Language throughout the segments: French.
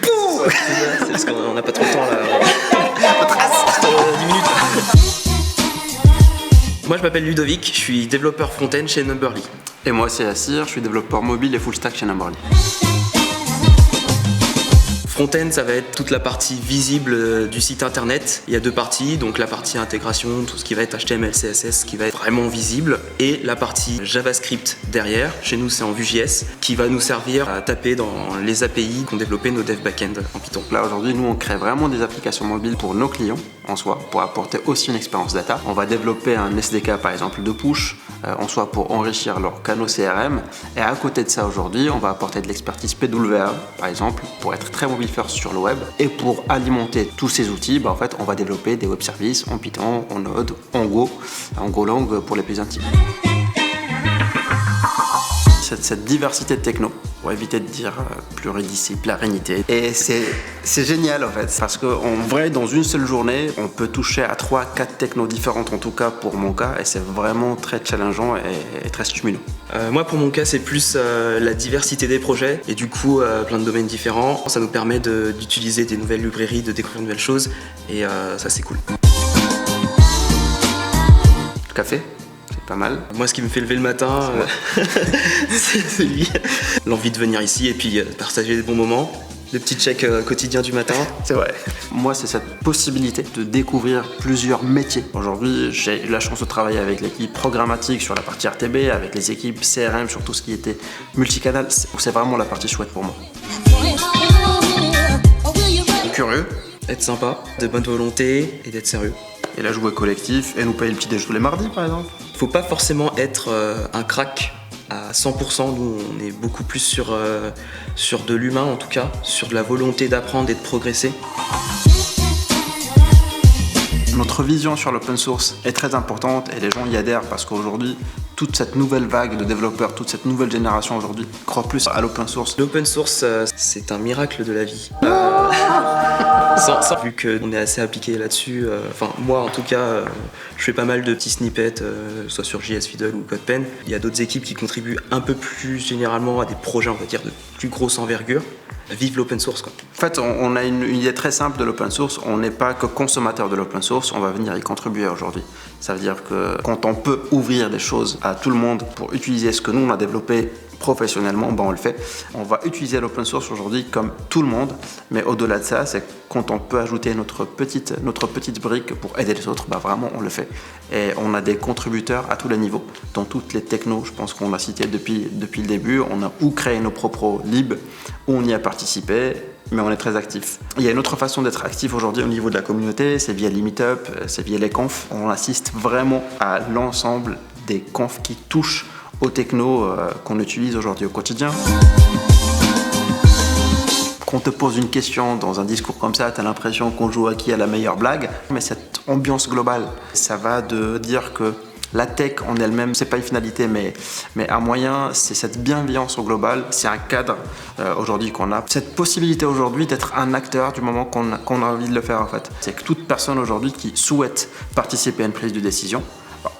Pouh. C'est parce qu'on n'a pas trop le temps là. 10 minutes. Moi je m'appelle Ludovic, je suis développeur front-end chez Numberly. Et moi c'est Assir, je suis développeur mobile et full stack chez Numberly. Front-end, ça va être toute la partie visible du site internet. Il y a deux parties, donc la partie intégration, tout ce qui va être HTML, CSS, qui va être vraiment visible, et la partie JavaScript derrière. Chez nous, c'est en Vue.js, qui va nous servir à taper dans les API qu'ont développé nos devs backend en Python. Là aujourd'hui, nous on crée vraiment des applications mobiles pour nos clients en soi, pour apporter aussi une expérience data. On va développer un SDK par exemple de push, en soi pour enrichir leurs canaux CRM. Et à côté de ça aujourd'hui, on va apporter de l'expertise PWA par exemple, pour être très mobile first sur le web. Et pour alimenter tous ces outils, en fait, on va développer des web services en Python, en Node, en Go, en Golang pour les plus intimes. Cette diversité de techno, pour éviter de dire pluridisciplinarité. Et c'est génial en fait, parce qu'en vrai, dans une seule journée, on peut toucher à 3-4 technos différentes, en tout cas pour mon cas, et c'est vraiment très challengeant et très stimulant. Moi pour mon cas, c'est plus la diversité des projets, et du coup plein de domaines différents. Ça nous permet d'utiliser des nouvelles librairies, de découvrir de nouvelles choses, et ça c'est cool. Café ? Pas mal. Moi, ce qui me fait lever le matin, c'est lui. L'envie de venir ici et puis partager des bons moments, des petits checks quotidiens du matin. C'est vrai. Moi, c'est cette possibilité de découvrir plusieurs métiers. Aujourd'hui, j'ai eu la chance de travailler avec l'équipe programmatique sur la partie RTB, avec les équipes CRM sur tout ce qui était multicanal. C'est vraiment la partie chouette pour moi. Curieux, être sympa, de bonne volonté et d'être sérieux. Et la jouer collectif et nous payer le petit déj tous les mardis par exemple. Faut pas forcément être un crack à 100%, nous on est beaucoup plus sur de l'humain en tout cas, sur de la volonté d'apprendre et de progresser. Notre vision sur l'open source est très importante et les gens y adhèrent parce qu'aujourd'hui, toute cette nouvelle vague de développeurs, toute cette nouvelle génération aujourd'hui croit plus à l'open source. L'open source, c'est un miracle de la vie. Vu qu'on est assez appliqué là-dessus, moi en tout cas, je fais pas mal de petits snippets, soit sur JS Fiddle ou CodePen. Il y a d'autres équipes qui contribuent un peu plus généralement à des projets, on va dire, de plus grosse envergure. Vive l'open source quoi. En fait, on a une idée très simple de l'open source. On n'est pas que consommateur de l'open source, on va venir y contribuer aujourd'hui. Ça veut dire que quand on peut ouvrir des choses à tout le monde pour utiliser ce que nous on a développé professionnellement, on le fait. On va utiliser l'open source aujourd'hui comme tout le monde, mais au-delà de ça, c'est quand on peut ajouter notre petite brique pour aider les autres, vraiment on le fait. Et on a des contributeurs à tous les niveaux, dans toutes les technos, je pense qu'on l'a cité depuis le début. On a ou créé nos propres libs, ou on y a participé, mais on est très actif. Il y a une autre façon d'être actif aujourd'hui au niveau de la communauté, c'est via les meet-up, c'est via les confs. On assiste vraiment à l'ensemble des confs qui touchent aux technos qu'on utilise aujourd'hui au quotidien. Quand on te pose une question dans un discours comme ça, tu as l'impression qu'on joue à qui a la meilleure blague, mais cette ambiance globale, ça va de dire que la tech en elle-même, c'est pas une finalité, mais un moyen, c'est cette bienveillance au global, c'est un cadre aujourd'hui qu'on a. Cette possibilité aujourd'hui d'être un acteur du moment qu'on a envie de le faire en fait. C'est que toute personne aujourd'hui qui souhaite participer à une prise de décision,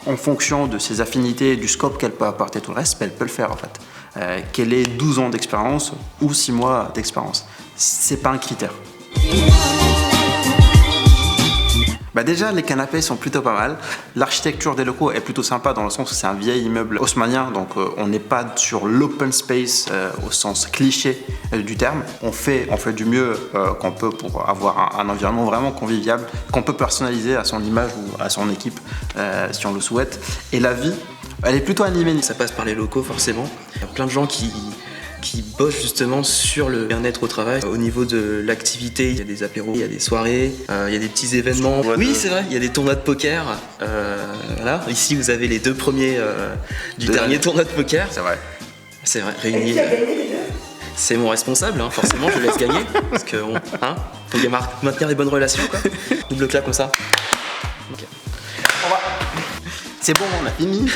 en fonction de ses affinités et du scope qu'elle peut apporter tout le reste, elle peut le faire en fait. Qu'elle ait 12 ans d'expérience ou 6 mois d'expérience, c'est pas un critère. Déjà, les canapés sont plutôt pas mal. L'architecture des locaux est plutôt sympa dans le sens où c'est un vieil immeuble haussmannien, donc on n'est pas sur l'open space au sens cliché du terme. On fait du mieux qu'on peut pour avoir un environnement vraiment convivial, qu'on peut personnaliser à son image ou à son équipe si on le souhaite. Et la vie, elle est plutôt animée. Ça passe par les locaux forcément. Il y a plein de gens qui bossent justement sur le bien-être au travail. Au niveau de l'activité, il y a des apéros, il y a des soirées, il y a des petits événements. Oui, c'est vrai, il y a des tournois de poker. Voilà. Ici, vous avez les 2 premiers du dernier tournoi de poker. C'est vrai. C'est vrai, réunis. C'est mon responsable, forcément, je le laisse gagner. Parce que, faut bien maintenir les bonnes relations, quoi. Double clap comme ça. Okay. Au revoir. C'est bon, on a fini.